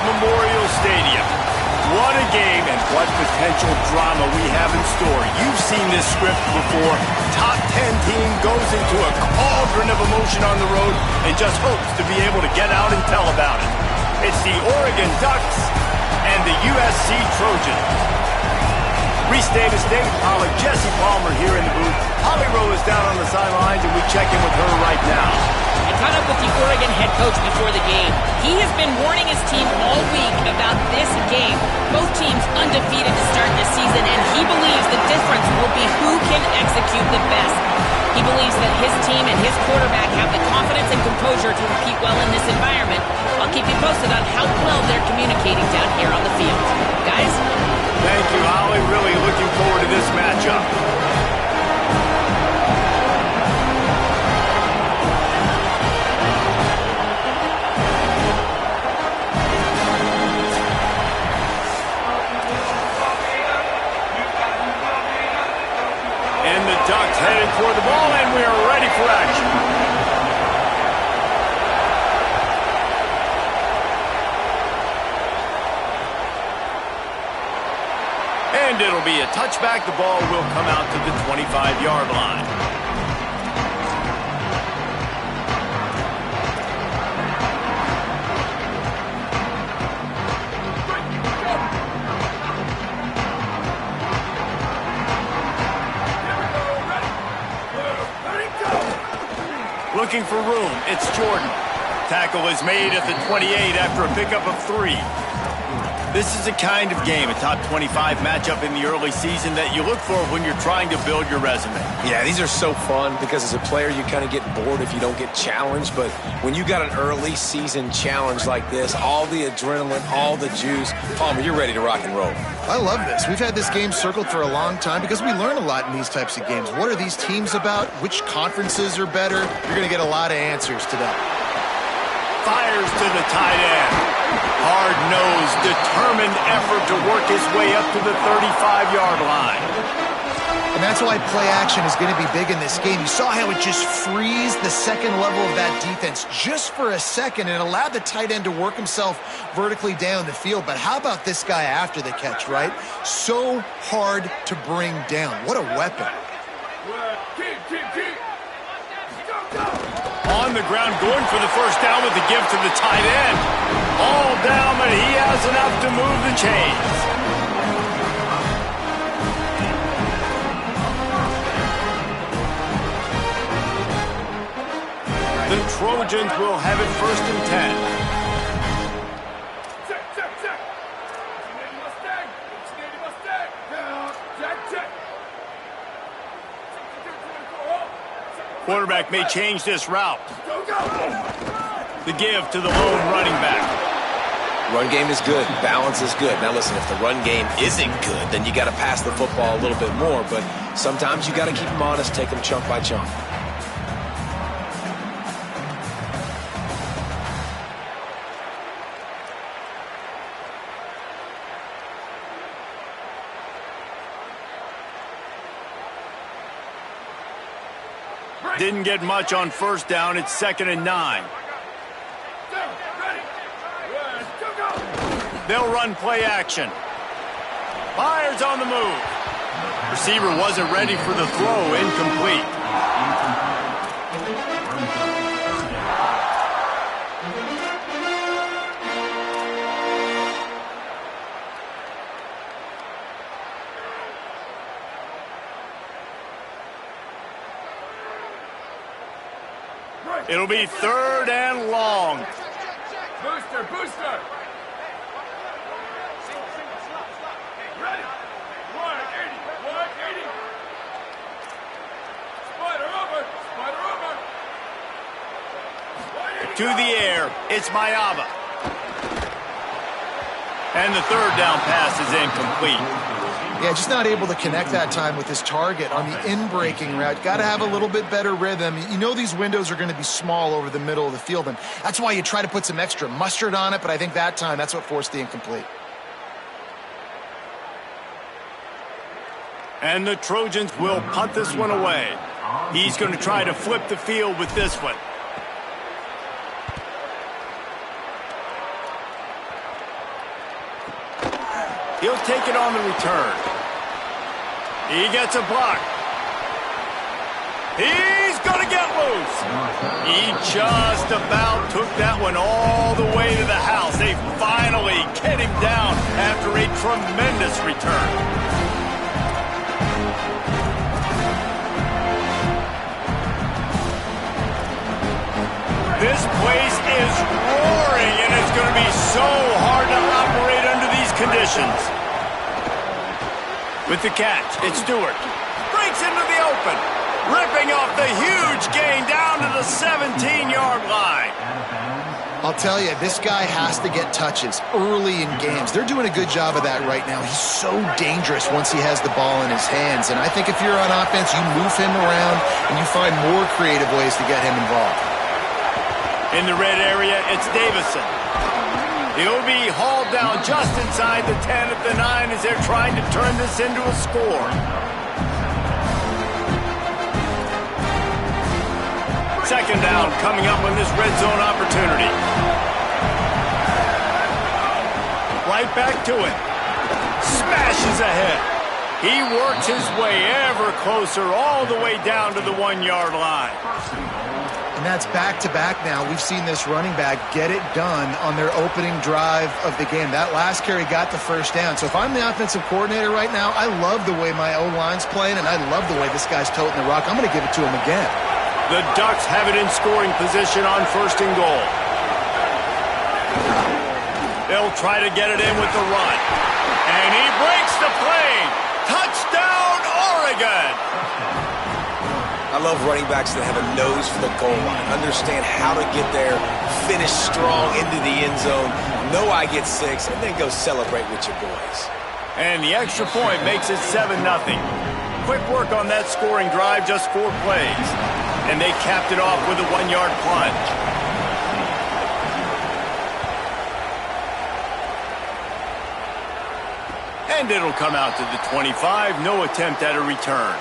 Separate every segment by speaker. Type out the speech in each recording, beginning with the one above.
Speaker 1: Memorial Stadium. What a game and what potential drama we have in store. You've seen this script before. Top 10 team goes into a cauldron of emotion on the road and just hopes to be able to get out and tell about it. It's the Oregon Ducks and the USC Trojans. Reese Davis, David Pollack, Jesse Palmer here in the booth. Holly Rowe is down on the sidelines, and we check in with her right now.
Speaker 2: I caught up with the Oregon head coach before the game. He has been warning his team all week about this game. Both teams undefeated to start this season, and he believes the difference will be who can execute the best. He believes that his team and his quarterback have the confidence and composure to compete well in this environment. I'll keep you posted on how well they're communicating down here on the field. Guys?
Speaker 1: Thank you, Holly. Really looking forward to this matchup. And the Ducks headed toward the ball, and we are ready for action. And it'll be a touchback. The ball will come out to the 25-yard line. Looking for room. It's Jordan. Tackle is made at the 28 after a pickup of 3. This is a kind of game, a top 25 matchup in the early season that you look for when you're trying to build your resume.
Speaker 3: Yeah, these are so fun because as a player, you kind of get bored if you don't get challenged. But when you got an early season challenge like this, all the adrenaline, all the juice, Palmer, you're ready to rock and roll.
Speaker 4: I love this. We've had this game circled for a long time because we learn a lot in these types of games. What are these teams about? Which conferences are better? You're going to get a lot of answers today.
Speaker 1: Fires to the tight end. Hard-nosed, determined effort to work his way up to the 35-yard line.
Speaker 4: And that's why play action is going to be big in this game. You saw how it just frees the second level of that defense just for a second and allowed the tight end to work himself vertically down the field. But how about this guy after the catch, right? So hard to bring down. What a weapon.
Speaker 1: On the ground, going for the first down with the give to the tight end. All down, but he has enough to move the chains. The Trojans will have it 1st and 10. Quarterback may change this route. The give to the lone running back.
Speaker 3: Run game is good. Balance is good. Now listen, if the run game isn't good, then you got to pass the football a little bit more. But sometimes you got to keep them honest, take them chunk by chunk.
Speaker 1: Didn't get much on first down. It's 2nd and 9. They'll run play action. Fires on the move. Receiver wasn't ready for the throw. Incomplete. It'll be 3rd and long.
Speaker 5: Booster, booster. Ready. 180, 180. Spider over, spider over.
Speaker 1: To the air, it's Mayava. And the 3rd down pass is incomplete.
Speaker 4: Yeah, just not able to connect that time with his target on the in-breaking route. Got to have a little bit better rhythm. You know these windows are going to be small over the middle of the field, and that's why you try to put some extra mustard on it, but I think that time that's what forced the incomplete.
Speaker 1: And the Trojans will punt this one away. He's going to try to flip the field with this one. He'll take it on the return. He gets a block. He's going to get loose. He just about took that one all the way to the house. They finally get him down after a tremendous return. This place is roaring, and it's going to be so hard to operate under these conditions. With the catch, it's Stewart. Breaks into the open. Ripping off the huge gain down to the 17-yard line.
Speaker 4: I'll tell you, this guy has to get touches early in games. They're doing a good job of that right now. He's so dangerous once he has the ball in his hands. And I think if you're on offense, you move him around and you find more creative ways to get him involved.
Speaker 1: In the red area, it's Davison. He'll be hauled down just inside the 10 at the 9 as they're trying to turn this into a score. Second down coming up on this red zone opportunity. Right back to it. Smashes ahead. He works his way ever closer all the way down to the 1-yard line.
Speaker 4: And that's back-to-back now. We've seen this running back get it done on their opening drive of the game. That last carry got the first down. So if I'm the offensive coordinator right now, I love the way my O-line's playing, and I love the way this guy's toting the rock. I'm going to give it to him again.
Speaker 1: The Ducks have it in scoring position on 1st and goal. They'll try to get it in with the run. And he breaks the play. Touchdown, Oregon!
Speaker 3: I love running backs that have a nose for the goal line. Understand how to get there, finish strong into the end zone, know I get 6, and then go celebrate with your boys.
Speaker 1: And the extra point makes it 7-0. Quick work on that scoring drive, just 4 plays. And they capped it off with a 1-yard plunge. And it'll come out to the 25. No attempt at a return.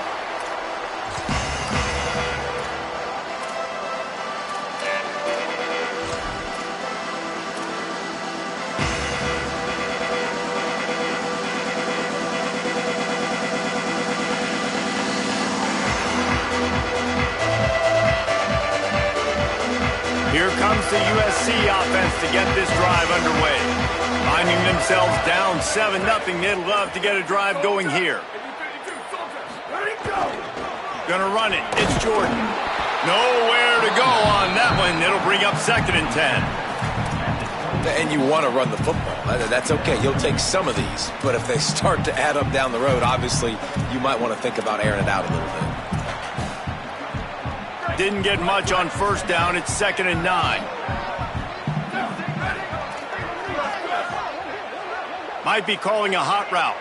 Speaker 1: Here comes the USC offense to get this drive underway. Finding themselves down 7-0, they'd love to get a drive going here. Gonna run it. It's Jordan. Nowhere to go on that one. It'll bring up 2nd and 10.
Speaker 3: And you want to run the football. That's okay. You'll take some of these. But if they start to add up down the road, obviously you might want to think about airing it out a little bit.
Speaker 1: Didn't get much on 1st down. It's 2nd and 9. Might be calling a hot route.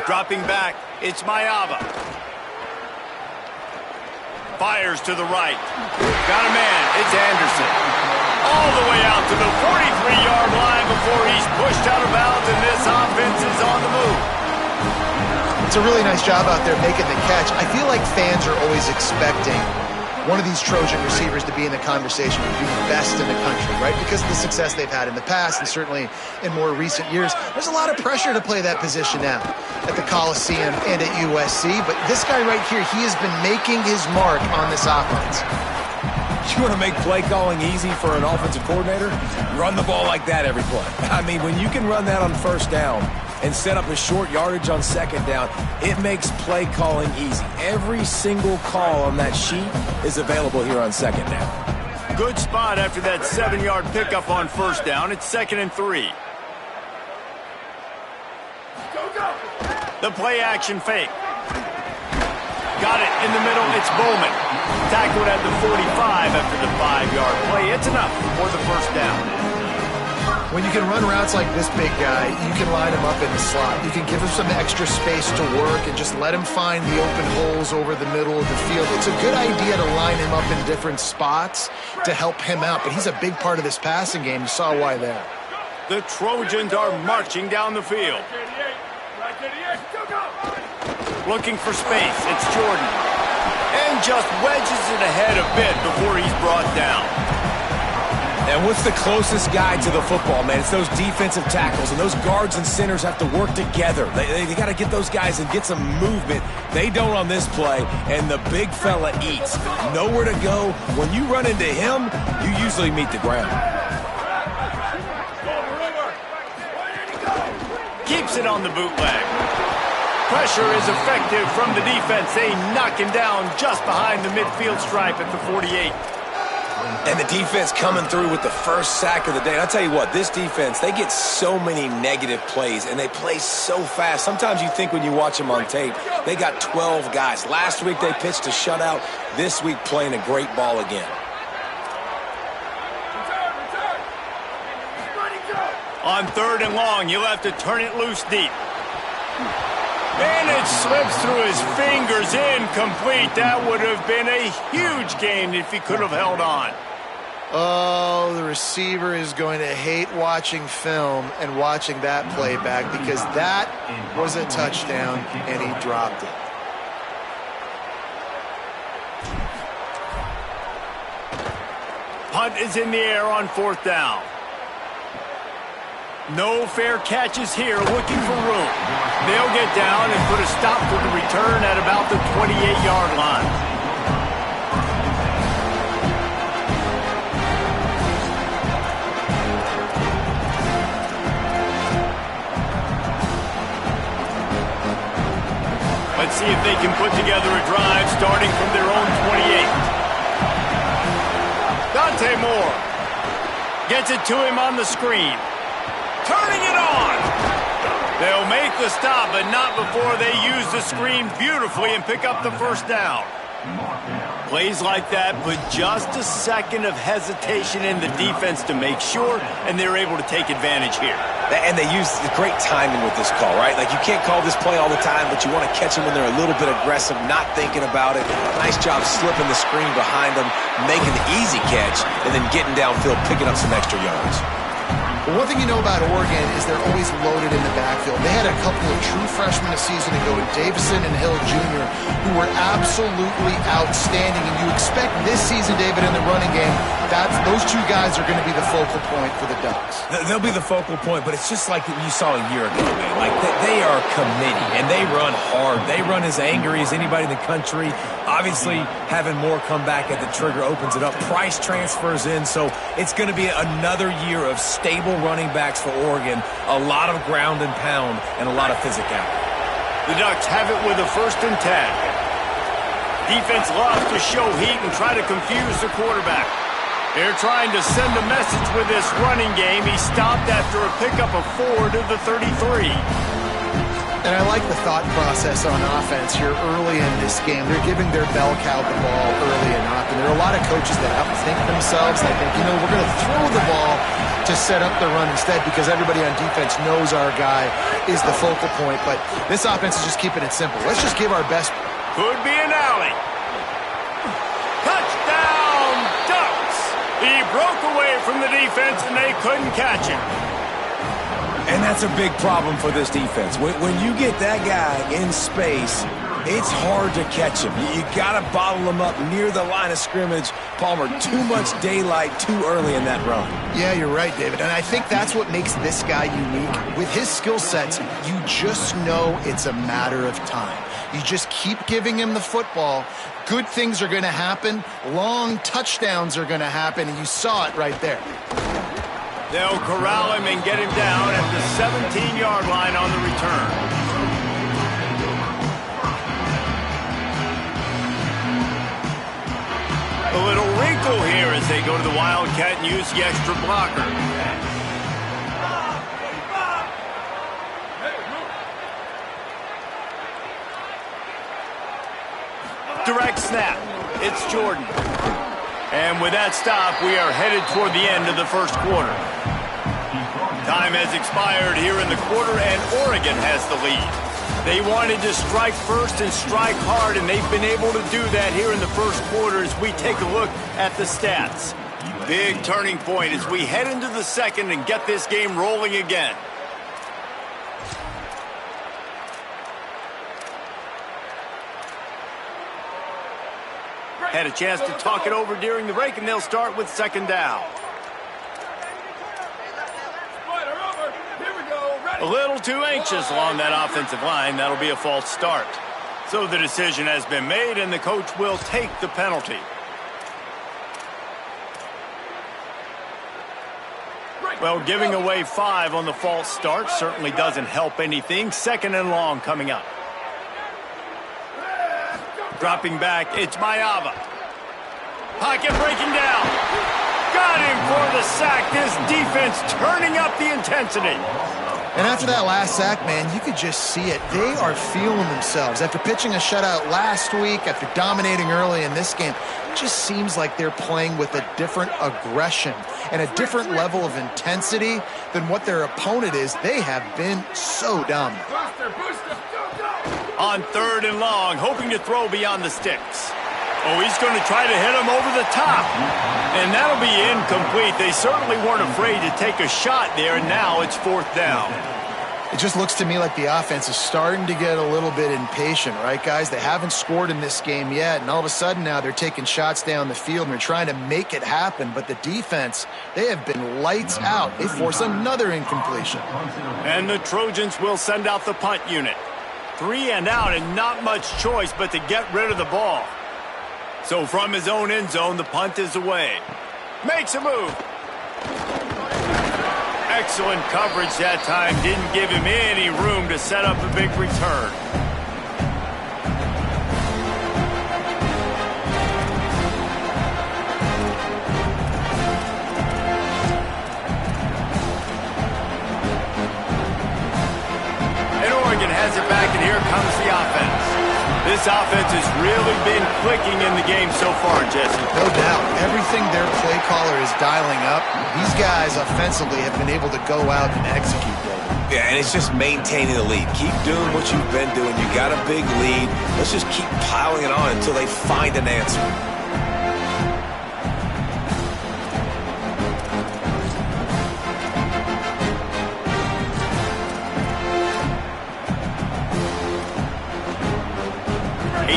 Speaker 1: Dropping back. It's Mayava. Fires to the right. Got a man. It's Anderson. All the way out to the 43-yard line before he's pushed out of bounds, and this offense is on the move.
Speaker 4: It's a really nice job out there making the catch. I feel like fans are always expecting one of these Trojan receivers to be in the conversation to be the best in the country, right? Because of the success they've had in the past and certainly in more recent years. There's a lot of pressure to play that position now at the Coliseum and at USC. But this guy right here, he has been making his mark on this offense.
Speaker 3: You want to make play calling easy for an offensive coordinator? Run the ball like that every play. I mean, when you can run that on 1st down and set up a short yardage on 2nd down, it makes play calling easy. Every single call on that sheet is available here on 2nd down.
Speaker 1: Good spot after that 7-yard pickup on 1st down. It's 2nd and 3. The play action fake. Got it in the middle. It's Bowman. Tackled at the 45 after the 5-yard play. It's enough for the 1st down.
Speaker 4: When you can run routes like this big guy, you can line him up in the slot. You can give him some extra space to work and just let him find the open holes over the middle of the field. It's a good idea to line him up in different spots to help him out, but he's a big part of this passing game. You saw why there.
Speaker 1: The Trojans are marching down the field. Looking for space. It's Jordan. And just wedges it ahead a bit before he's brought down.
Speaker 3: And what's the closest guy to the football, man? It's those defensive tackles, and those guards and centers have to work together. They got to get those guys and get some movement. They don't on this play, and the big fella eats. Nowhere to go. When you run into him, you usually meet the ground.
Speaker 1: Keeps it on the bootleg. Pressure is effective from the defense. They knock him down just behind the midfield stripe at the 48.
Speaker 3: And the defense coming through with the first sack of the day. And I'll tell you what, this defense, they get so many negative plays, and they play so fast. Sometimes you think when you watch them on tape, they got 12 guys. Last week they pitched a shutout. This week playing a great ball again.
Speaker 1: On 3rd and long, you'll have to turn it loose deep. And it slips through his fingers, incomplete. That would have been a huge gain if he could have held on.
Speaker 4: Oh, the receiver is going to hate watching film and watching that play back because that was a touchdown and he dropped it.
Speaker 1: Punt is in the air on 4th down. No fair catches here, looking for room. They'll get down and put a stop to the return at about the 28-yard line. Let's see if they can put together a drive starting from their own 28. Dante Moore gets it to him on the screen. Turning it on. They'll make the stop, but not before they use the screen beautifully and pick up the first down. Plays like that, but just a second of hesitation in the defense to make sure, and they're able to take advantage here.
Speaker 3: And they use great timing with this call, right? Like, you can't call this play all the time, but you want to catch them when they're a little bit aggressive, not thinking about it. Nice job slipping the screen behind them, making the easy catch, and then getting downfield, picking up some extra yards.
Speaker 4: But one thing you know about Oregon is they're always loaded in the backfield. They had a couple of true freshmen a season ago in Davison and Hill Jr. who were absolutely outstanding. And you expect this season, David, in the running game, those two guys are going to be the focal point for the Ducks.
Speaker 3: They'll be the focal point, but it's just like you saw a year ago, man. Like, they are committed, and they run hard. They run as angry as anybody in the country. Obviously, having more come back at the trigger opens it up. Price transfers in, so it's going to be another year of stable running backs for Oregon. A lot of ground and pound and a lot of physicality.
Speaker 1: The Ducks have it with a 1st and 10. Defense loves to show heat and try to confuse the quarterback. They're trying to send a message with this running game. He stopped after a pickup of 4 to the 33.
Speaker 4: And I like the thought process on offense here early in this game. They're giving their bell cow the ball early enough. And there are a lot of coaches that outthink themselves. They think, we're going to throw the ball to set up the run instead because everybody on defense knows our guy is the focal point. But this offense is just keeping it simple. Let's just give our best.
Speaker 1: Could be an alley. Touchdown, Ducks. He broke away from the defense and they couldn't catch him.
Speaker 3: And that's a big problem for this defense. When you get that guy in space, it's hard to catch him. You got to bottle him up near the line of scrimmage. Palmer, too much daylight too early in that run.
Speaker 4: Yeah, you're right, David. And I think that's what makes this guy unique. With his skill sets, you just know it's a matter of time. You just keep giving him the football. Good things are going to happen. Long touchdowns are going to happen. And you saw it right there.
Speaker 1: They'll corral him and get him down at the 17-yard line on the return. A little wrinkle here as they go to the Wildcat and use the extra blocker. Direct snap. It's Jordan. And with that stop, we are headed toward the end of the first quarter. Time has expired here in the quarter, and Oregon has the lead. They wanted to strike first and strike hard, and they've been able to do that here in the first quarter as we take a look at the stats. Big turning point as we head into the second and get this game rolling again. Had a chance to talk it over during the break, and they'll start with 2nd down. A little too anxious along that offensive line. That'll be a false start. So the decision has been made, and the coach will take the penalty. Well, giving away 5 on the false start certainly doesn't help anything. 2nd and long coming up. Dropping back, it's Mayava. Pocket breaking down. Got him for the sack. This defense turning up the intensity.
Speaker 4: And after that last sack, man, you could just see it. They are feeling themselves. After pitching a shutout last week, after dominating early in this game, it just seems like they're playing with a different aggression and a different level of intensity than what their opponent is. They have been so dominant.
Speaker 1: On 3rd and long, hoping to throw beyond the sticks. Oh, he's going to try to hit him over the top. And that'll be incomplete. They certainly weren't afraid to take a shot there, and now it's 4th down.
Speaker 4: It just looks to me like the offense is starting to get a little bit impatient, right, guys? They haven't scored in this game yet, and all of a sudden now they're taking shots down the field and they're trying to make it happen. But the defense, they have been lights out. They force another incompletion.
Speaker 1: And the Trojans will send out the punt unit. 3 and out, and not much choice but to get rid of the ball. So from his own end zone, the punt is away. Makes a move. Excellent coverage that time. Didn't give him any room to set up a big return. And Oregon has it back, and here comes the offense. This offense has really been clicking in the game so far, Jesse.
Speaker 4: No doubt. Everything their play caller is dialing up, these guys offensively have been able to go out and execute that.
Speaker 3: Yeah, and it's just maintaining the lead. Keep doing what you've been doing. You got a big lead. Let's just keep piling it on until they find an answer.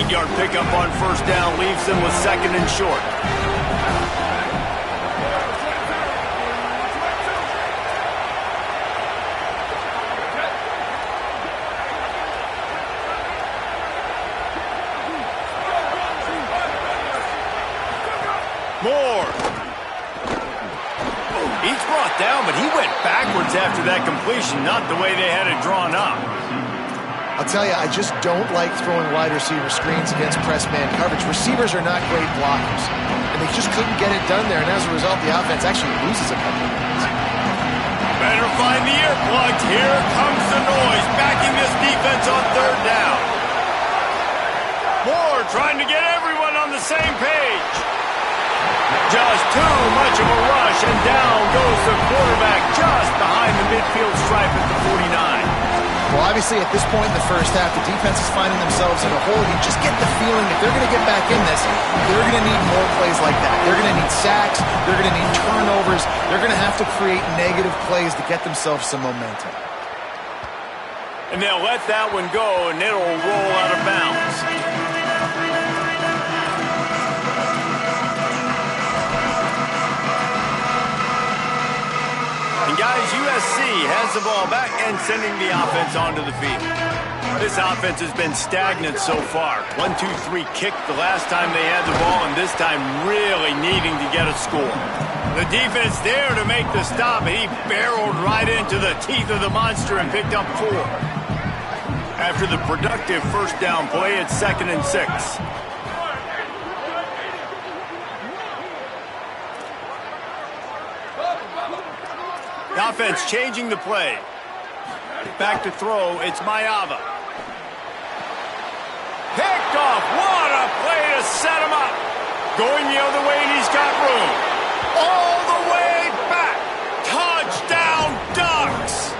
Speaker 1: Yard pickup on 1st down leaves them with 2nd and short. Moore. He's brought down, but he went backwards after that completion, not the way they had it drawn up.
Speaker 4: I'll tell you, I just don't like throwing wide receiver screens against press man coverage. Receivers are not great blockers, and they just couldn't get it done there, and as a result, the offense actually loses a couple of minutes.
Speaker 1: Better find the earplugs. Here comes the noise, backing this defense on 3rd down. Moore trying to get everyone on the same page. Just too much of a rush, and down goes the quarterback just behind the midfield stripe at the 49.
Speaker 4: Well, obviously, at this point in the first half, the defense is finding themselves in a hole. You just get the feeling if they're going to get back in this, they're going to need more plays like that. They're going to need sacks. They're going to need turnovers. They're going to have to create negative plays to get themselves some momentum.
Speaker 1: And they'll let that one go, and it'll roll out of bounds. And guys, USC has the ball back and sending the offense onto the field. This offense has been stagnant so far. 1-2-3 kick the last time they had the ball, and this time really needing to get a score. The defense there to make the stop, and he barreled right into the teeth of the monster and picked up 4. After the productive 1st down play, it's 2nd and 6. The offense changing the play. Back to throw, it's Mayava. Picked off, what a play to set him up. Going the other way, and he's got room. All the way back. Touchdown, Ducks.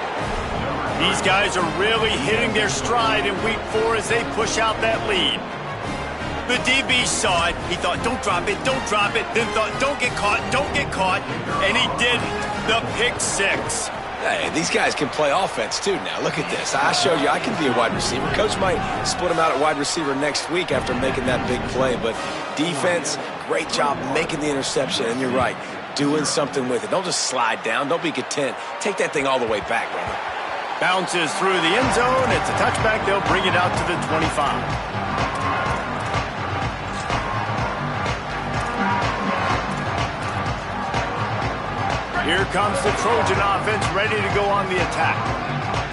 Speaker 1: These guys are really hitting their stride in week 4 as they push out that lead. The DB saw it. He thought, don't drop it, don't drop it. Then thought, don't get caught, don't get caught. And he didn't. The pick 6.
Speaker 3: Hey, these guys can play offense too now. Look at this. I showed you I can be a wide receiver. Coach might split him out at wide receiver next week after making that big play. But defense, great job making the interception. And you're right, doing something with it. Don't just slide down. Don't be content. Take that thing all the way back, brother.
Speaker 1: Bounces through the end zone. It's a touchback. They'll bring it out to the 25. Here comes the Trojan offense ready to go on the attack.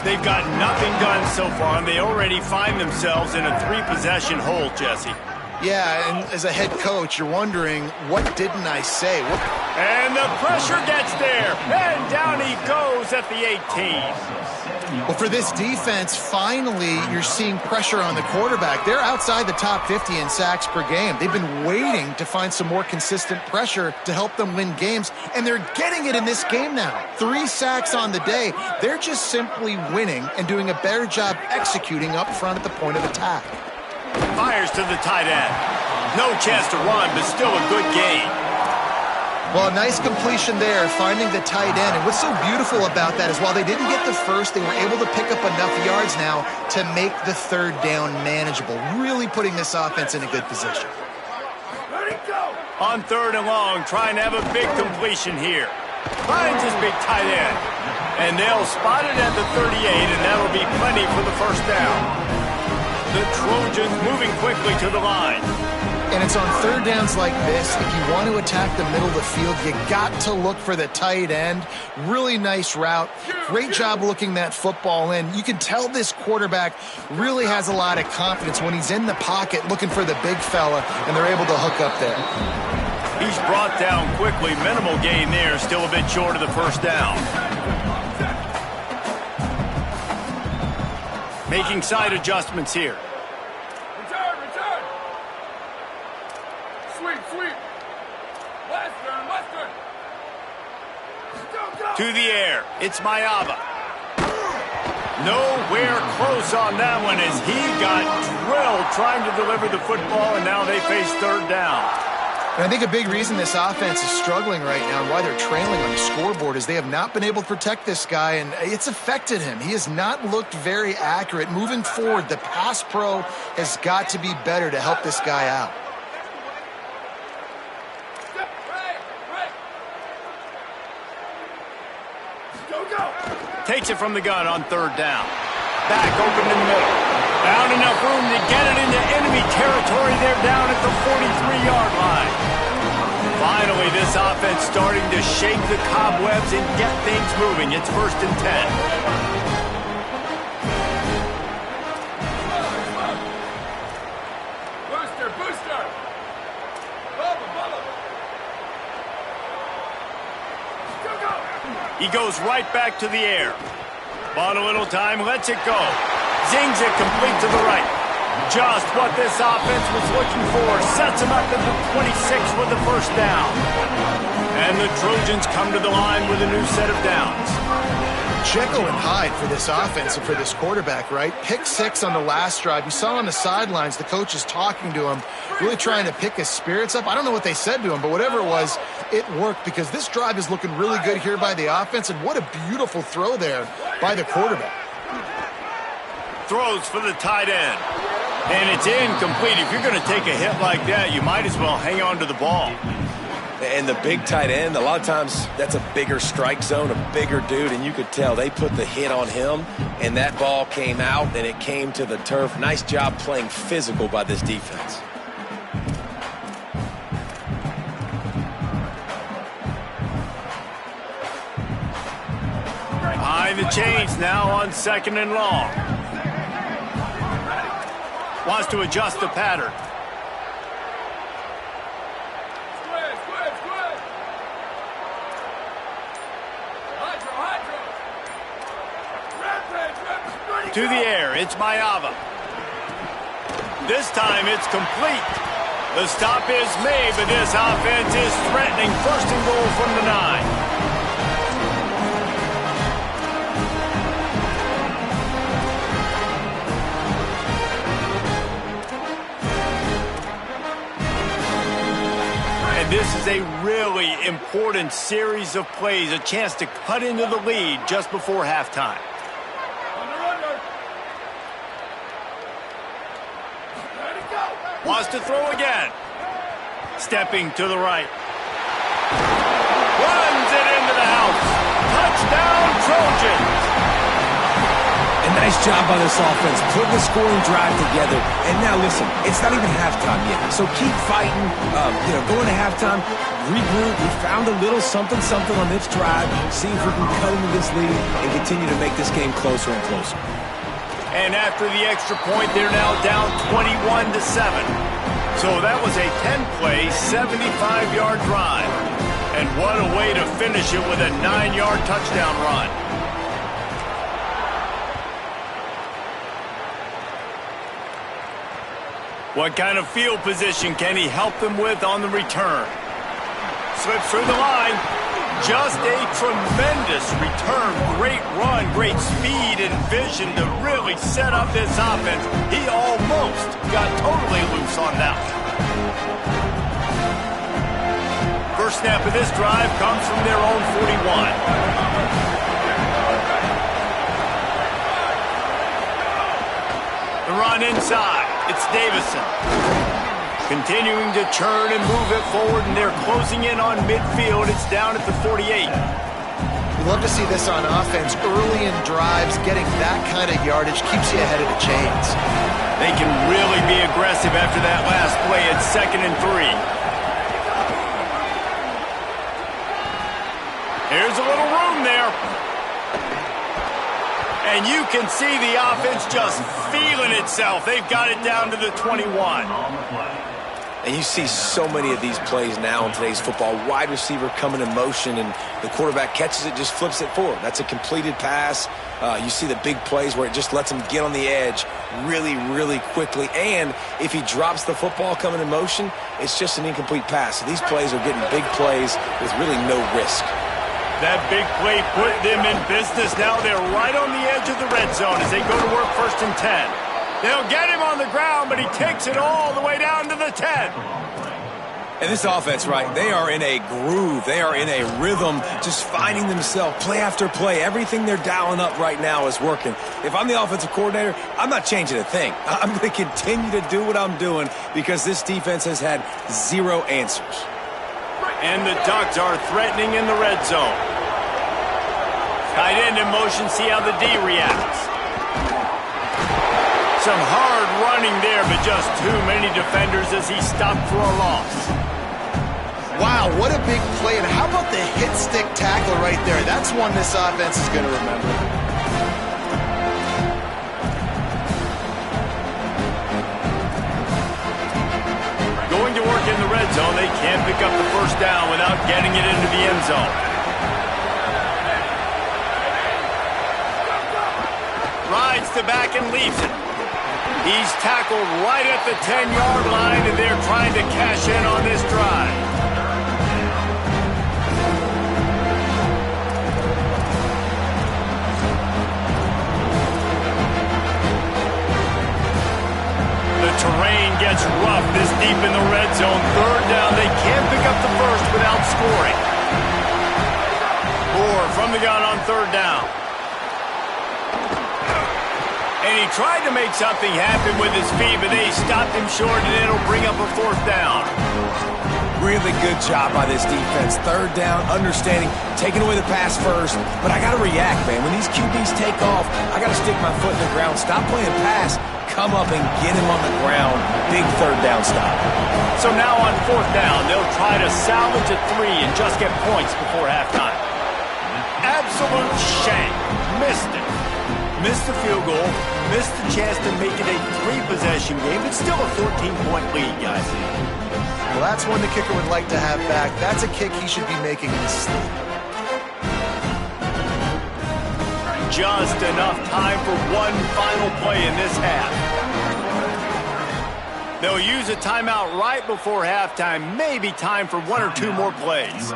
Speaker 1: They've got nothing done so far, and they already find themselves in a 3-possession hole, Jesse.
Speaker 4: Yeah, and as a head coach, you're wondering, what didn't I say?
Speaker 1: And the pressure gets there, and down he goes at the 18.
Speaker 4: Well, for this defense, finally, you're seeing pressure on the quarterback. They're outside the top 50 in sacks per game. They've been waiting to find some more consistent pressure to help them win games, and they're getting it in this game now. 3 sacks on the day. They're just simply winning and doing a better job executing up front at the point of attack.
Speaker 1: Fires to the tight end. No chance to run, but still a good gain.
Speaker 4: Well, a nice completion there, finding the tight end. And what's so beautiful about that is while they didn't get the first, they were able to pick up enough yards now to make the third down manageable, really putting this offense in a good position.
Speaker 1: On 3rd and long, trying to have a big completion here. Finds his big tight end. And they'll spot it at the 38, and that'll be plenty for the first down. The Trojans moving quickly to the line.
Speaker 4: And it's on 3rd downs like this, if you want to attack the middle of the field, you got to look for the tight end. Really nice route. Great job looking that football in. You can tell this quarterback really has a lot of confidence when he's in the pocket looking for the big fella, and they're able to hook up there.
Speaker 1: He's brought down quickly. Minimal gain there, still a bit short of the first down. Making side adjustments here.
Speaker 5: Return, return. Sweep. Western. Go.
Speaker 1: To the air. It's Mayava. Nowhere close on that one as he got drilled trying to deliver the football, and now they face 3rd down.
Speaker 4: And I think a big reason this offense is struggling right now and why they're trailing on the scoreboard is they have not been able to protect this guy, and it's affected him. He has not looked very accurate. Moving forward, the pass pro has got to be better to help this guy out.
Speaker 5: Go.
Speaker 1: Takes it from the gun on 3rd down. Back open in the middle. Found enough room to get it into enemy territory. They're down at the 43-yard line. Finally, this offense starting to shake the cobwebs and get things moving. It's 1st and 10.
Speaker 5: Booster. Bubba. Go.
Speaker 1: He goes right back to the air. Bought a little time, lets it go. Zings it complete to the right. Just what this offense was looking for. Sets him up at the 26 with the first down. And the Trojans come to the line with a new set of downs.
Speaker 4: Jekyll and Hyde for this offense and for this quarterback, right? Pick 6 on the last drive. You saw on the sidelines the coach is talking to him, really trying to pick his spirits up. I don't know what they said to him, but whatever it was, it worked because this drive is looking really good here by the offense, and what a beautiful throw there by the quarterback.
Speaker 1: Throws for the tight end. And it's incomplete. If you're going to take a hit like that, you might as well hang on to the ball.
Speaker 3: And the big tight end, a lot of times that's a bigger strike zone, a bigger dude, and you could tell they put the hit on him, and that ball came out, and it came to the turf. Nice job playing physical by this defense.
Speaker 1: Behind the chains now on 2nd and long. Wants to adjust the pattern. To the air, it's Mayava. This time it's complete. The stop is made, but this offense is threatening 1st and goal from the 9. And this is a really important series of plays, a chance to cut into the lead just before halftime. Wants to throw again. Stepping to the right. Runs it into the house. Touchdown, Trojans.
Speaker 3: A nice job by this offense, putting the scoring drive together. And now listen, it's not even halftime yet, so keep fighting. Going to halftime, regroup. We found a little something on this drive. See if we can cut into this lead and continue to make this game closer and closer.
Speaker 1: And after the extra point, they're now down 21-7. So that was a 10-play, 75-yard drive. And what a way to finish it with a 9-yard touchdown run. What kind of field position can he help them with on the return? Slips through the line. Just a tremendous return. Great run, great speed and vision to really set up this offense. He almost got totally loose on that one. First snap of this drive comes from their own 41. The run inside. It's Davison. Continuing to churn and move it forward, and they're closing in on midfield. It's down at the 48.
Speaker 4: We love to see this on offense. Early in drives, getting that kind of yardage keeps you ahead of the chains.
Speaker 1: They can really be aggressive after that last play at 2nd and 3. Here's a little room there. And you can see the offense just feeling itself. They've got it down to the 21.
Speaker 3: And you see so many of these plays now in today's football. Wide receiver coming in motion, and the quarterback catches it, just flips it forward. That's a completed pass. You see the big plays where it just lets him get on the edge really, really quickly. And if he drops the football coming in motion, it's just an incomplete pass. So these plays are getting big plays with really no risk.
Speaker 1: That big play put them in business. Now they're right on the edge of the red zone as they go to work 1st and 10. They'll get him on the ground, but he takes it all the way down to the 10.
Speaker 3: And this offense, right, they are in a groove. They are in a rhythm, just finding themselves play after play. Everything they're dialing up right now is working. If I'm the offensive coordinator, I'm not changing a thing. I'm going to continue to do what I'm doing because this defense has had zero answers.
Speaker 1: And the Ducks are threatening in the red zone. Tight end in motion, see how the D reacts. Some hard running there, but just too many defenders as he stopped for a loss.
Speaker 4: Wow, what a big play. And how about the hit stick tackle right there? That's one this offense is going to remember.
Speaker 1: Going to work in the red zone, they can't pick up the first down without getting it into the end zone. Rides the back and leaves it. He's tackled right at the 10-yard line, and they're trying to cash in on this drive. The terrain gets rough this deep in the red zone. 3rd down, they can't pick up the first without scoring. Moore from the gun on 3rd down. And he tried to make something happen with his feet, but they stopped him short, and it'll bring up a 4th down.
Speaker 3: Really good job by this defense. 3rd down, understanding, taking away the pass first. But I got to react, man. When these QBs take off, I got to stick my foot in the ground. Stop playing pass. Come up and get him on the ground. Big 3rd down stop.
Speaker 1: So now on 4th down, they'll try to salvage a 3 and just get points before halftime. Absolute shame. Missed it. Missed the field goal. Missed the chance to make it a 3-possession game. It's still a 14-point lead, guys.
Speaker 4: Well, that's one the kicker would like to have back. That's a kick he should be making in his sleep.
Speaker 1: Just enough time for one final play in this half. They'll use a timeout right before halftime. Maybe time for 1 or 2 more plays.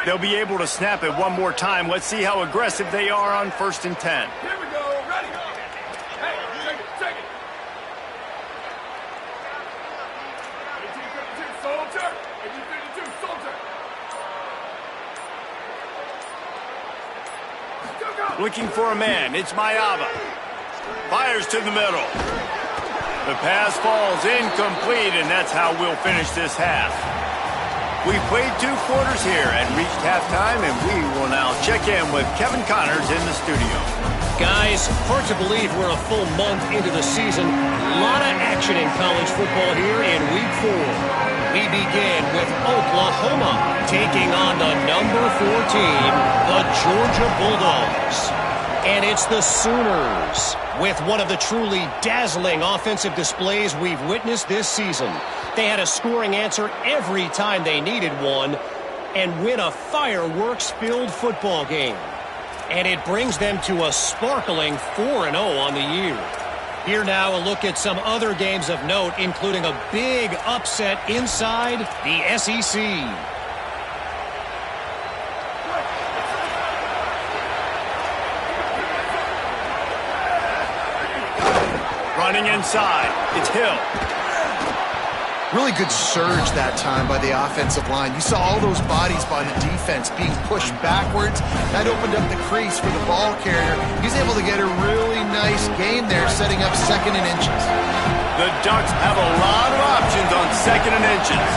Speaker 1: They'll be able to snap it one more time. Let's see how aggressive they are on 1st and 10.
Speaker 5: Here we go. Ready. Hey, take it. 1852, soldier. 1852, soldier. Go.
Speaker 1: Looking for a man. It's Mayava. Fires to the middle. The pass falls incomplete, and that's how we'll finish this half. We played 2 quarters here and reached halftime, and we will now check in with Kevin Connors in the studio.
Speaker 6: Guys, hard to believe we're a full month into the season. A lot of action in college football here in Week 4. We begin with Oklahoma taking on the number 4 team, the Georgia Bulldogs. And it's the Sooners with one of the truly dazzling offensive displays we've witnessed this season. They had a scoring answer every time they needed one and win a fireworks-filled football game. And it brings them to a sparkling 4-0 on the year. Here now, a look at some other games of note, including a big upset inside the SEC.
Speaker 1: Running inside, it's Hill.
Speaker 4: Really good surge that time by the offensive line. You saw all those bodies by the defense being pushed backwards. That opened up the crease for the ball carrier. He's able to get a really nice gain there, setting up 2nd and inches.
Speaker 1: The Ducks have a lot of options on 2nd and inches.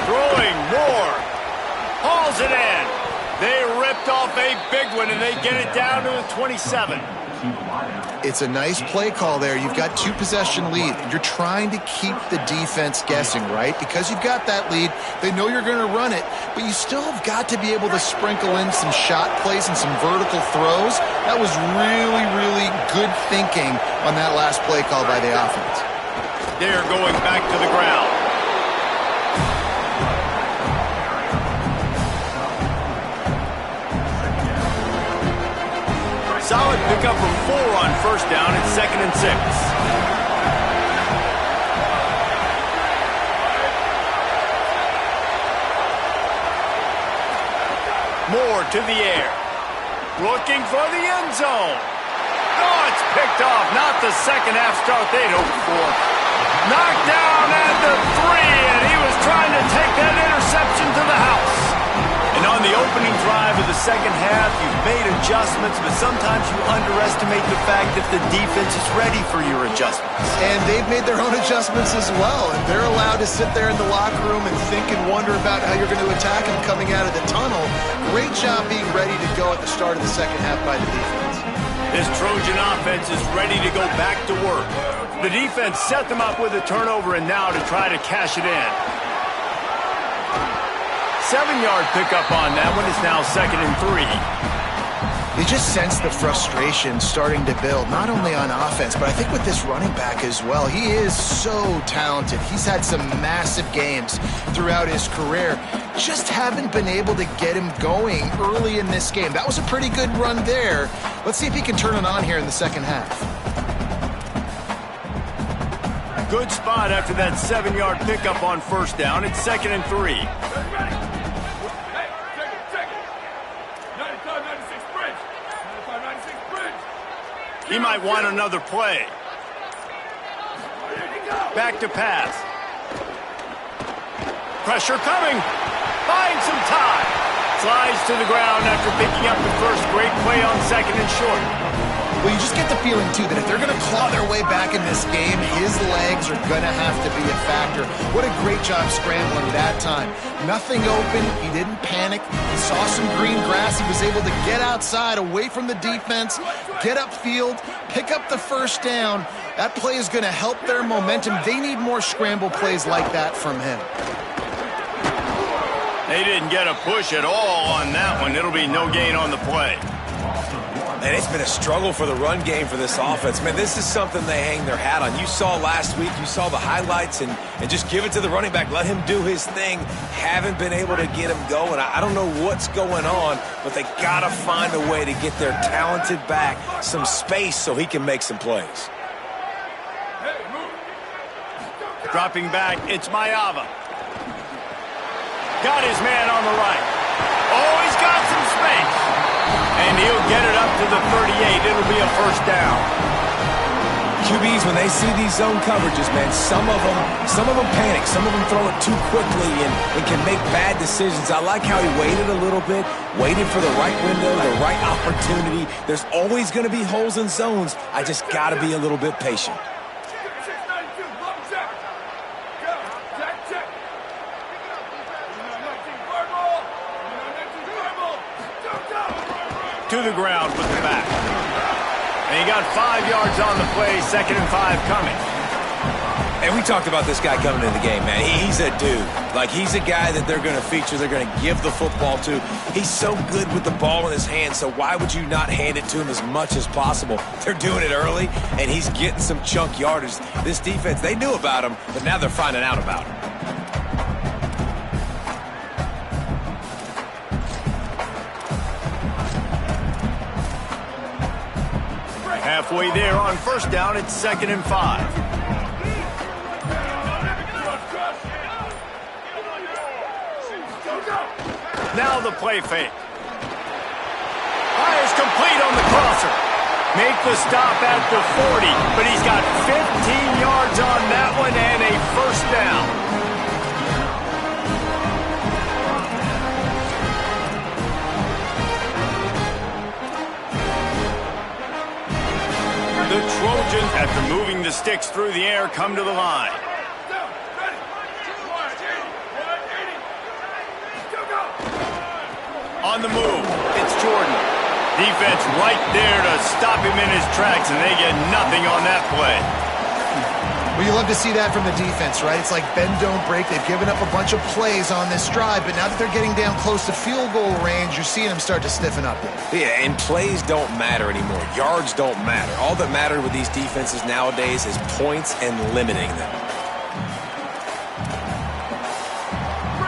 Speaker 1: Throwing more. Hauls it in. They ripped off a big one, and they get it down to the 27.
Speaker 4: It's a nice play call there. You've got 2-possession lead. You're trying to keep the defense guessing, right? Because you've got that lead, they know you're going to run it, but you still have got to be able to sprinkle in some shot plays and some vertical throws. That was really, really good thinking on that last play call by the offense.
Speaker 1: They're going back to the ground. Solid pickup from 4 on 1st down. It's 2nd and 6. Moore to the air. Looking for the end zone. Oh, it's picked off. Not the second half start they'd hoped for. Knocked down at the 3, and he was trying to take that interception to the house. And on the opening drive of the second half, you've made adjustments, but sometimes you underestimate the fact that the defense is ready for your adjustments.
Speaker 4: And they've made their own adjustments as well, and they're allowed to sit there in the locker room and think and wonder about how you're going to attack them coming out of the tunnel. Great job being ready to go at the start of the second half by the defense.
Speaker 1: This Trojan offense is ready to go back to work. The defense set them up with a turnover, and now to try to cash it in. 7-yard pickup on that one. Is now 2nd and 3.
Speaker 4: You just sense the frustration starting to build, not only on offense, but I think with this running back as well. He is so talented. He's had some massive games throughout his career. Just haven't been able to get him going early in this game. That was a pretty good run there. Let's see if he can turn it on here in the second half.
Speaker 1: Good spot after that 7-yard pickup on 1st down. It's 2nd and 3. He might want another play. Back to pass. Pressure coming. Finds some time. Slides to the ground after picking up the first. Great play on 2nd and short.
Speaker 4: Well, you just get the feeling, too, that if they're going to claw their way back in this game, his legs are going to have to be a factor. What a great job scrambling that time. Nothing open. He didn't panic. He saw some green grass. He was able to get outside, away from the defense, get upfield, pick up the 1st down. That play is going to help their momentum. They need more scramble plays like that from him.
Speaker 1: They didn't get a push at all on that one. It'll be no gain on the play.
Speaker 3: And it's been a struggle for the run game for this offense. Man, this is something they hang their hat on. You saw last week, you saw the highlights, and just give it to the running back. Let him do his thing. Haven't been able to get him going. I don't know what's going on, but they got to find a way to get their talented back some space so he can make some plays.
Speaker 1: Dropping back, it's Mayava. Got his man on the right. Oh, he's got some space. And he'll get it up to the 38. It'll be a 1st down.
Speaker 3: QBs, when they see these zone coverages, man, some of them panic. Some of them throw it too quickly and can make bad decisions. I like how he waited a little bit, waited for the right window, the right opportunity. There's always going to be holes in zones. I just got to be a little bit patient.
Speaker 1: To the ground with the back. And he got 5 yards on the play, 2nd and 5 coming.
Speaker 3: And we talked about this guy coming into the game, man. He's a dude. Like, he's a guy that they're going to feature, they're going to give the football to. He's so good with the ball in his hand, so why would you not hand it to him as much as possible? They're doing it early, and he's getting some chunk yardage. This defense, they knew about him, but now they're finding out about him.
Speaker 1: Halfway there on first down, it's 2nd and 5. Now the play fake. Fires complete on the crosser. Make the stop at the 40, but he's got 15 yards on that one and a first down. The Trojans, after moving the sticks through the air, come to the line. On the move, it's Jordan. Defense right there to stop him in his tracks, and they get nothing on that play.
Speaker 4: Well, you love to see that from the defense, right? It's like bend, don't break. They've given up a bunch of plays on this drive, but now that they're getting down close to field goal range, you're seeing them start to stiffen up.
Speaker 3: Yeah, and plays don't matter anymore. Yards don't matter. All that matters with these defenses nowadays is points and limiting them.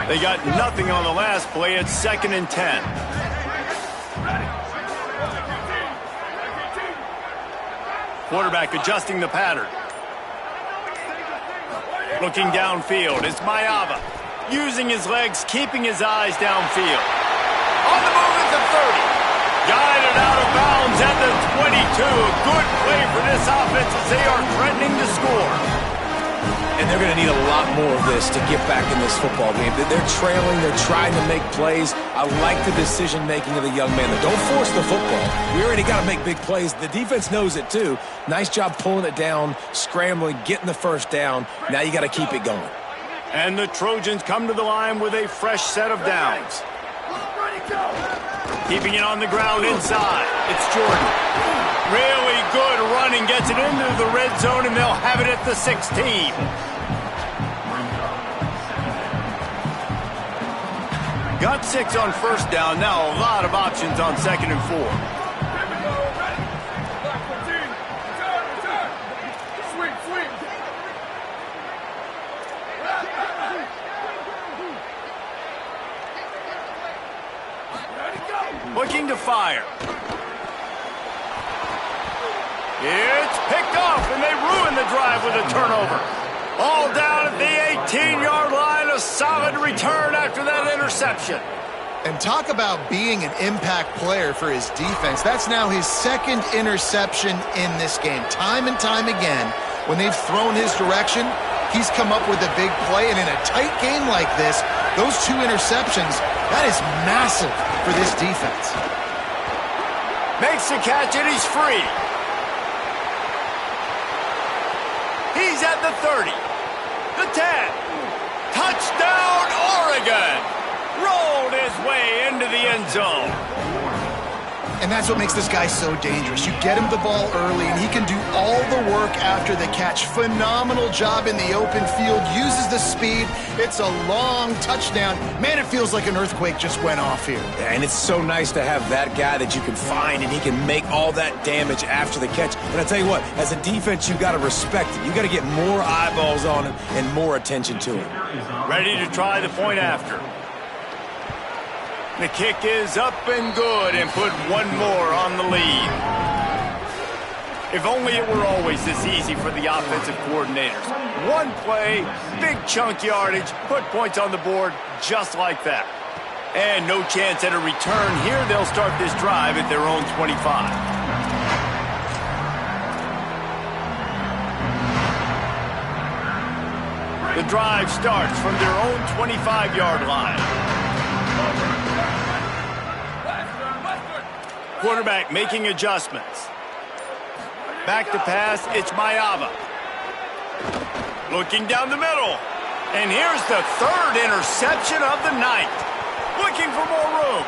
Speaker 1: They got nothing on the last play. It's 2nd and 10. Quarterback adjusting the pattern. Looking downfield, it's Mayava. Using his legs, keeping his eyes downfield. On the move at the 30. Guided out of bounds at the 22. A good play for this offense as they are threatening to score.
Speaker 3: And they're going to need a lot more of this to get back in this football game. They're trailing. They're trying to make plays. I like the decision-making of the young man. Don't force the football. We already got to make big plays. The defense knows it, too. Nice job pulling it down, scrambling, getting the first down. Now you got to keep it going.
Speaker 1: And the Trojans come to the line with a fresh set of downs. Keeping it on the ground inside. It's Jordan. Really good running. Gets it into the red zone, and they'll have it at the 16. Got 6 on first down. Now a lot of options on 2nd and 4. Looking to fire. It's picked off, and they ruin the drive with a turnover. All down at the 18-yard line. A solid return after that interception.
Speaker 4: And talk about being an impact player for his defense. That's now his 2nd interception in this game. Time and time again, when they've thrown his direction, he's come up with a big play. And in a tight game like this, those 2 interceptions, that is massive for this defense.
Speaker 1: Makes the catch, and he's free. He's at the 30, the 10. Touchdown, Oregon! Rolled his way into the end zone.
Speaker 4: And that's what makes this guy so dangerous. You get him the ball early, and he can do all the work after the catch. Phenomenal job in the open field. Uses the speed. It's a long touchdown. Man, it feels like an earthquake just went off here.
Speaker 3: Yeah, and it's so nice to have that guy that you can find, and he can make all that damage after the catch. And I tell you what, as a defense, you got to respect it. You got to get more eyeballs on him and more attention to him.
Speaker 1: Ready to try the point after. The kick is up and good, and put one more on the lead. If only it were always this easy for the offensive coordinators. One play, big chunk yardage, put points on the board just like that. And no chance at a return here. They'll start this drive at their own 25. The drive starts from their own 25-yard line. Quarterback making adjustments. Back to pass, it's Mayava. Looking down the middle. And here's the 3rd interception of the night. Looking for more room.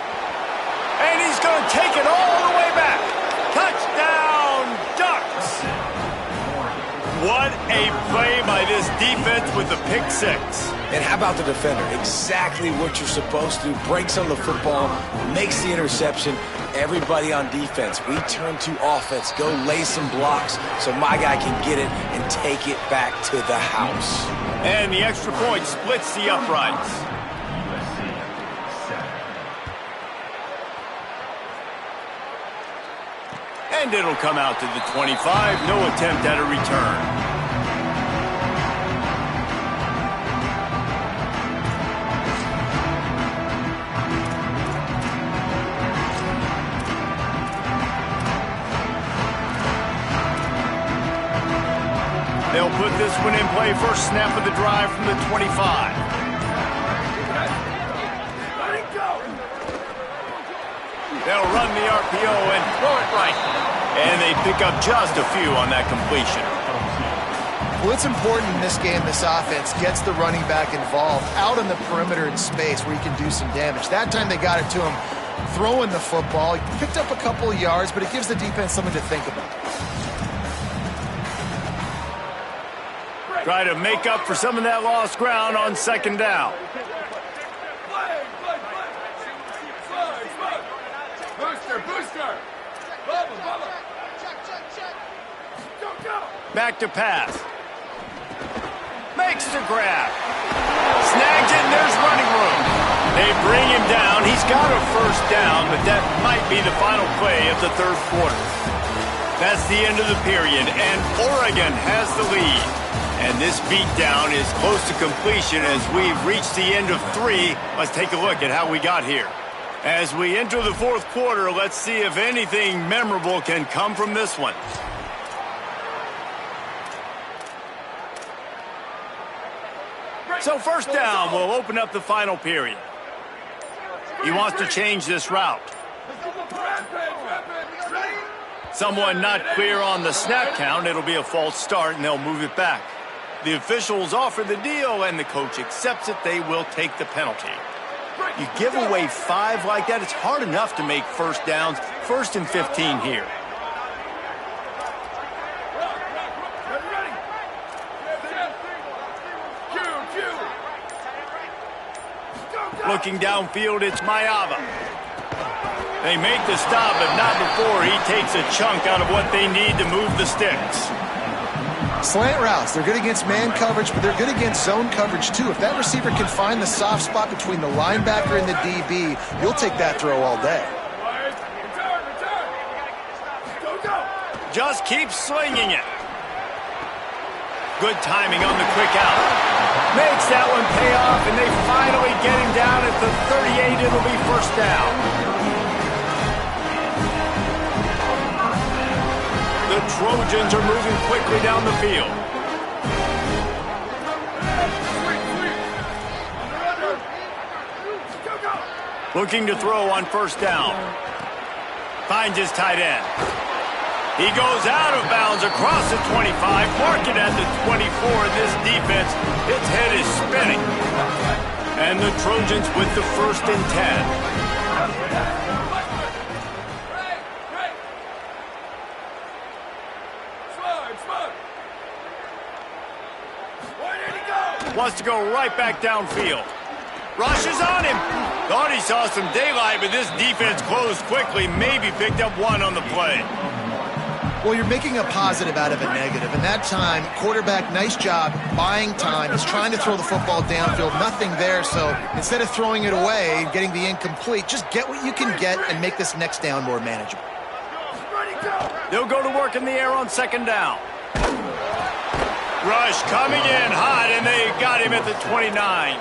Speaker 1: And he's going to take it all the way back. Touchdown, Ducks. What a play by this defense with the pick six.
Speaker 3: And how about the defender? Exactly what you're supposed to do. Breaks on the football, makes the interception. Everybody on defense, we turn to offense. Go lay some blocks so my guy can get it and take it back to the house.
Speaker 1: And the extra point splits the uprights. And it'll come out to the 25. No attempt at a return. They'll put this one in play. First snap of the drive from the 25. They'll run the RPO and throw it right. And they pick up just a few on that completion.
Speaker 4: Well, it's important in this game, this offense gets the running back involved out on the perimeter in space where he can do some damage. That time they got it to him throwing the football. He picked up a couple of yards, but it gives the defense something to think about.
Speaker 1: Try to make up for some of that lost ground on second down.
Speaker 5: Booster.
Speaker 1: Back to pass. Makes the grab. Snags it, and there's running room. They bring him down. He's got a first down, but that might be the final play of the third quarter. That's the end of the period, and Oregon has the lead. And this beatdown is close to completion as we've reached the end of 3. Let's take a look at how we got here. As we enter the fourth quarter, let's see if anything memorable can come from this one. So first down will open up the final period. He wants to change this route. Someone not clear on the snap count. It'll be a false start, and they'll move it back. The officials offer the deal, and the coach accepts it. They will take the penalty. You give away 5 like that, it's hard enough to make first downs. 1st and 15 here. Looking downfield, it's Mayava. They make the stop, but not before he takes a chunk out of what they need to move the sticks.
Speaker 4: Slant routes, they're good against man coverage, but they're good against zone coverage too. If that receiver can find the soft spot between the linebacker and the DB, you'll take that throw all day.
Speaker 1: Just keep slinging it. Good timing on the quick out. Makes that one pay off, and they finally get him down at the 38. It'll be first down. The Trojans are moving quickly down the field. Looking to throw on first down. Finds his tight end. He goes out of bounds across the 25, mark it at the 24. This defense, its head is spinning. And the Trojans with the 1st and 10. Wants to go right back downfield. Rushes on him. Thought he saw some daylight, but this defense closed quickly. Maybe picked up 1 on the play.
Speaker 4: Well, you're making a positive out of a negative. And that time, quarterback, nice job, buying time. He's trying to throw the football downfield. Nothing there, so instead of throwing it away and getting the incomplete, just get what you can get and make this next down more manageable.
Speaker 1: They'll go to work in the air on second down. Rush coming in hot, and they got him at the 29.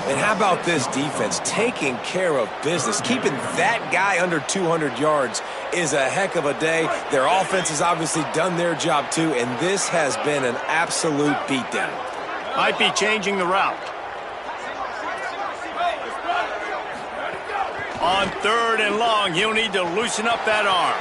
Speaker 3: And how about this defense taking care of business? Keeping that guy under 200 yards is a heck of a day. Their offense has obviously done their job too, and this has been an absolute beatdown.
Speaker 1: Might be changing the route. On 3rd and long, he'll need to loosen up that arm.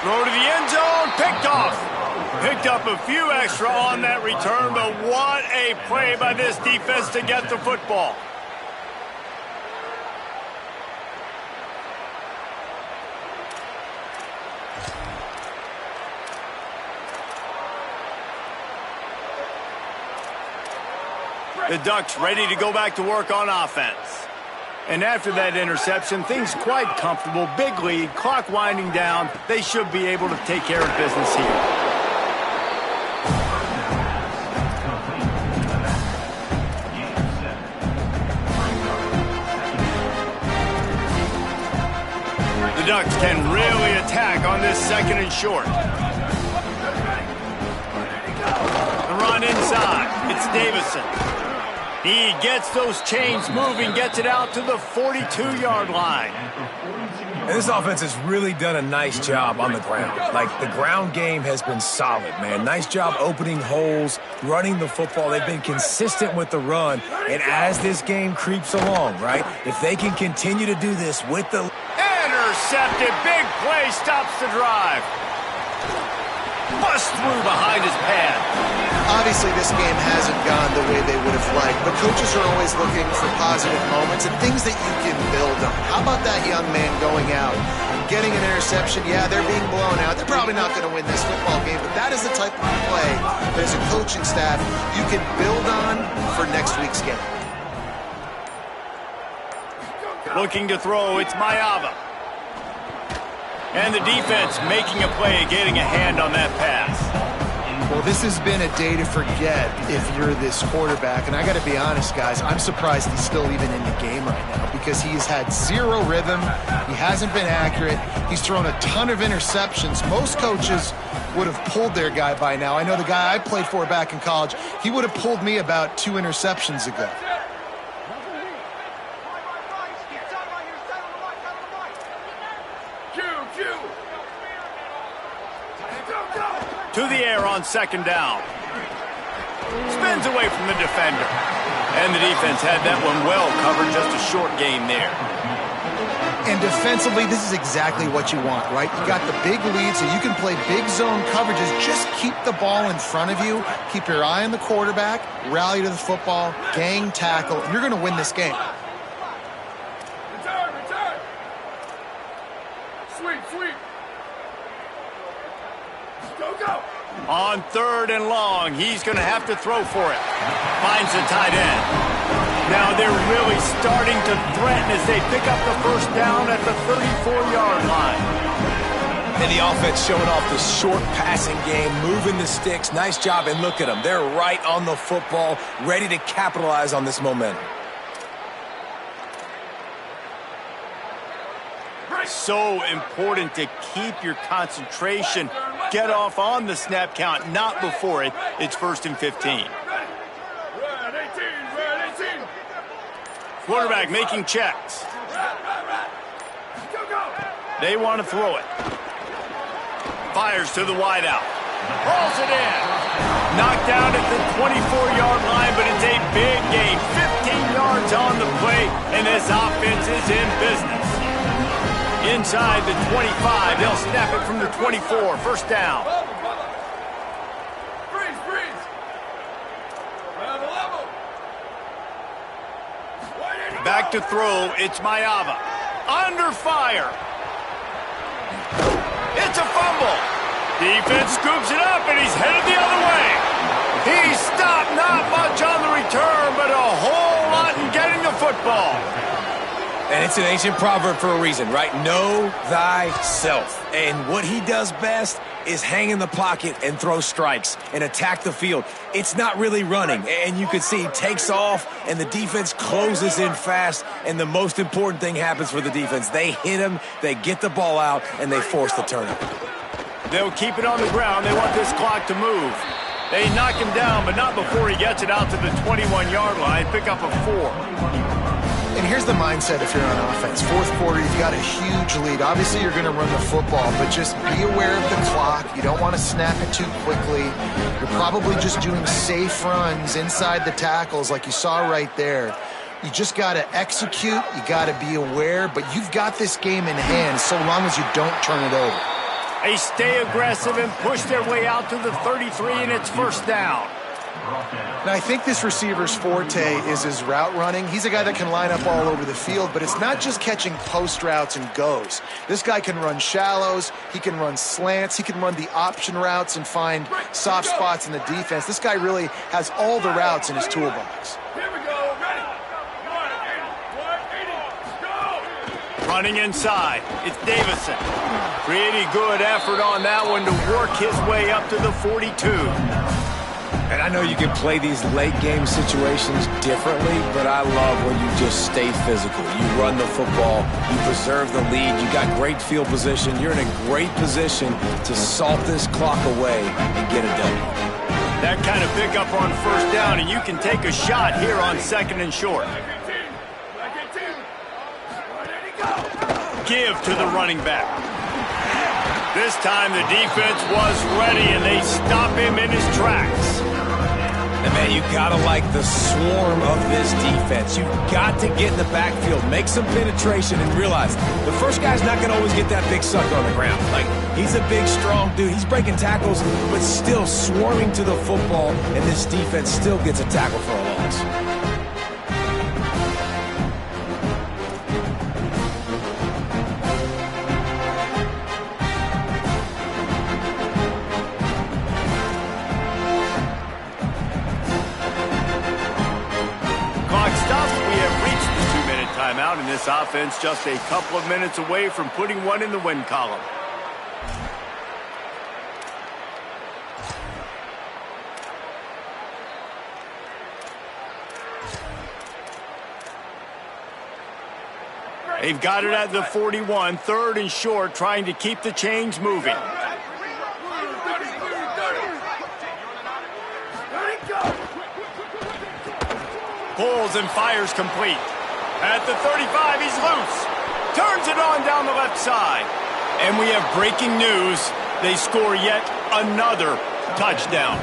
Speaker 1: Throw to the end zone, picked off. Picked up a few extra on that return, but what a play by this defense to get the football. The Ducks ready to go back to work on offense. And after that interception, things quite comfortable. Big lead, clock winding down. They should be able to take care of business here. The Ducks can really attack on this second and short. The run inside. It's Davison. He gets those chains moving, gets it out to the 42-yard line.
Speaker 3: And this offense has really done a nice job on the ground. Like, the ground game has been solid, man. Nice job opening holes, running the football. They've been consistent with the run. And as this game creeps along, right, if they can continue to do this with the...
Speaker 1: Intercepted. Big play stops the drive. Bust through behind his pad.
Speaker 4: Obviously, this game hasn't gone the way they would have liked, but coaches are always looking for positive moments and things that you can build on. How about that young man going out, getting an interception? Yeah, they're being blown out. They're probably not going to win this football game, but that is the type of play that as a coaching staff you can build on for next week's game.
Speaker 1: Looking to throw, it's Mayava. And the defense making a play, getting a hand on that pass.
Speaker 4: Well, this has been a day to forget if you're this quarterback. And I got to be honest, guys, I'm surprised he's still even in the game right now because he's had zero rhythm. He hasn't been accurate. He's thrown a ton of interceptions. Most coaches would have pulled their guy by now. I know the guy I played for back in college, he would have pulled me about 2 interceptions ago.
Speaker 1: To the air on second down. Spins away from the defender. And the defense had that one well covered, just a short game there.
Speaker 4: And defensively, this is exactly what you want, right? You got the big lead, so you can play big zone coverages. Just keep the ball in front of you. Keep your eye on the quarterback. Rally to the football. Gang tackle. And you're going to win this game.
Speaker 5: Return, return. Sweep, sweep. Go, go.
Speaker 1: On third and long, he's going to have to throw for it. Finds the tight end. Now they're really starting to threaten as they pick up the first down at the 34-yard line.
Speaker 3: And the offense showing off the short passing game, moving the sticks. Nice job, and look at them. They're right on the football, ready to capitalize on this momentum.
Speaker 1: So important to keep your concentration. Get off on the snap count, not before it. It's 1st and 15.
Speaker 5: Red 18, red 18.
Speaker 1: Quarterback making checks.
Speaker 5: Go, go.
Speaker 1: They want to throw it. Fires to the wideout. Rolls it in. Knocked down at the 24-yard line, but it's a big game. 15 yards on the play, and this offense is in business. Inside the 25, they'll snap it from the 24. First down.
Speaker 5: Freeze, freeze. Level, level.
Speaker 1: Back to throw, it's Mayava. Under fire. It's a fumble. Defense scoops it up, and he's headed the other way. He stopped, not much on the return, but a whole lot in getting the football.
Speaker 3: And it's an ancient proverb for a reason, right? Know thyself. And what he does best is hang in the pocket and throw strikes and attack the field. It's not really running. And you can see he takes off, and the defense closes in fast. And the most important thing happens for the defense. They hit him, they get the ball out, and they force the turnover.
Speaker 1: They'll keep it on the ground. They want this clock to move. They knock him down, but not before he gets it out to the 21-yard line. Pick up a 4.
Speaker 4: And here's the mindset if you're on offense. Fourth quarter, you've got a huge lead. Obviously, you're going to run the football, but just be aware of the clock. You don't want to snap it too quickly. You're probably just doing safe runs inside the tackles like you saw right there. You just got to execute. You got to be aware, but you've got this game in hand so long as you don't turn it over.
Speaker 1: They stay aggressive and push their way out to the 33, and it's first down.
Speaker 4: And I think this receiver's forte is his route running. He's a guy that can line up all over the field, but it's not just catching post routes and goes. This guy can run shallows, he can run slants, he can run the option routes and find soft spots in the defense. This guy really has all the routes in his toolbox.
Speaker 5: Here we go. Ready. 180. Go.
Speaker 1: Running inside, it's Davison. Pretty good effort on that one to work his way up to the 42.
Speaker 3: And I know you can play these late-game situations differently, but I love when you just stay physical. You run the football, you preserve the lead, you got great field position. You're in a great position to salt this clock away and get a W.
Speaker 1: That kind of pickup on first down, and you can take a shot here on second and short. Give to the running back. This time the defense was ready, and they stop him in his tracks.
Speaker 3: And, man, you got to like the swarm of this defense. You've got to get in the backfield, make some penetration, and realize the first guy's not going to always get that big sucker on the ground. Like, he's a big, strong dude. He's breaking tackles, but still swarming to the football, and this defense still gets a tackle for a loss.
Speaker 1: Timeout, and this offense just a couple of minutes away from putting one in the win column. They've got it at the 41, third and short, trying to keep the chains moving. Pulls and fires complete. At the 35, he's loose. Turns it on down the left side. And we have breaking news. They score yet another touchdown.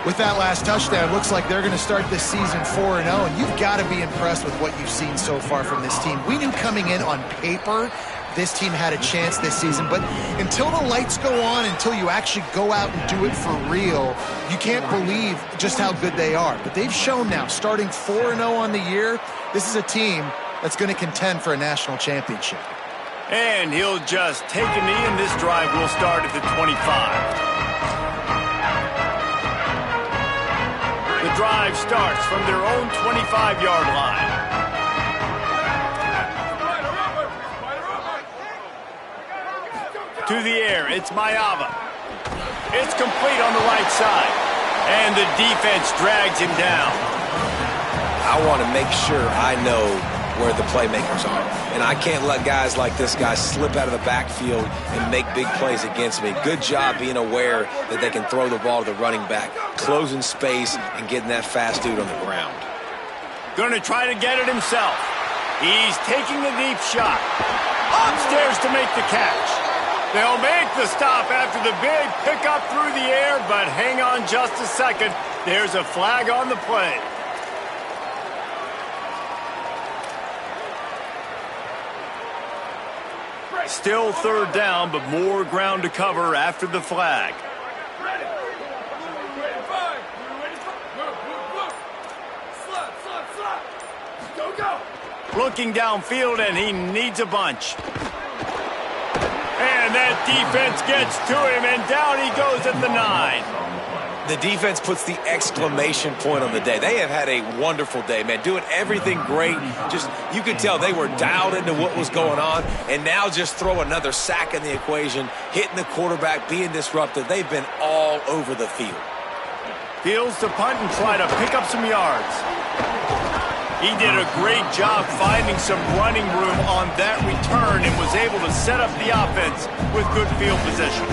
Speaker 4: With that last touchdown, looks like they're going to start this season 4-0, and you've got to be impressed with what you've seen so far from this team. We knew coming in on paper this team had a chance this season, but until the lights go on, until you actually go out and do it for real, you can't believe just how good they are. But they've shown now, starting 4-0 on the year, this is a team that's going to contend for a national championship.
Speaker 1: And he'll just take a knee, and this drive will start at the 25. The drive starts from their own 25-yard line. To the air, it's Mayava. It's complete on the right side. And the defense drags him down.
Speaker 3: I want to make sure I know where the playmakers are. And I can't let guys like this guy slip out of the backfield and make big plays against me. Good job being aware that they can throw the ball to the running back, closing space and getting that fast dude on the ground.
Speaker 1: Going to try to get it himself. He's taking the deep shot. Upstairs to make the catch. They'll make the stop after the big pickup through the air, but hang on just a second. There's a flag on the play. Still third down, but more ground to cover after the flag. Looking downfield, and he needs a bunch. And that defense gets to him, and down he goes at the 9.
Speaker 3: The defense puts the exclamation point on the day. They have had a wonderful day, man, doing everything great. Just, you could tell they were dialed into what was going on, and now just throw another sack in the equation, hitting the quarterback, being disruptive. They've been all over the field.
Speaker 1: Fields to punt and try to pick up some yards. He did a great job finding some running room on that return and was able to set up the offense with good field position.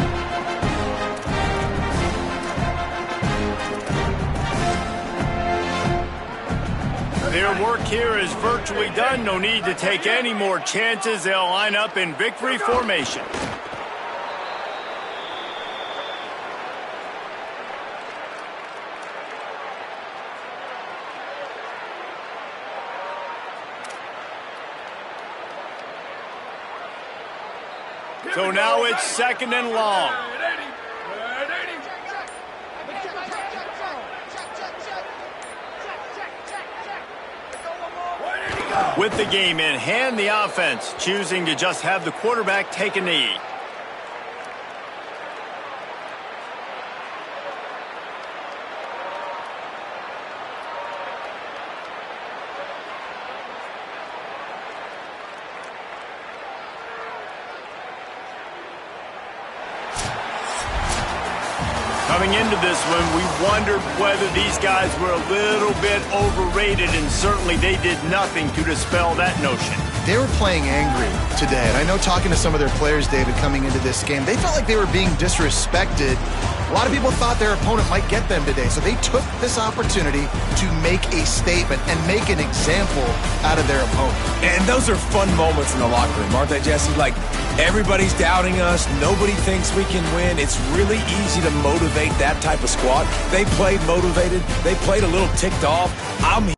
Speaker 1: Their work here is virtually done. No need to take any more chances. They'll line up in victory formation. So now it's second and long. With the game in hand, the offense choosing to just have the quarterback take a knee. Coming into this one, we wondered whether these guys were a little bit overrated, and certainly they did nothing to dispel that notion.
Speaker 4: They were playing angry today, and I know talking to some of their players, David, coming into this game, they felt like they were being disrespected. A lot of people thought their opponent might get them today, so they took this opportunity to make a statement and make an example out of their opponent.
Speaker 3: And those are fun moments in the locker room, aren't they, Jesse? Like, everybody's doubting us. Nobody thinks we can win. It's really easy to motivate that type of squad. They played motivated. They played a little ticked off. I'm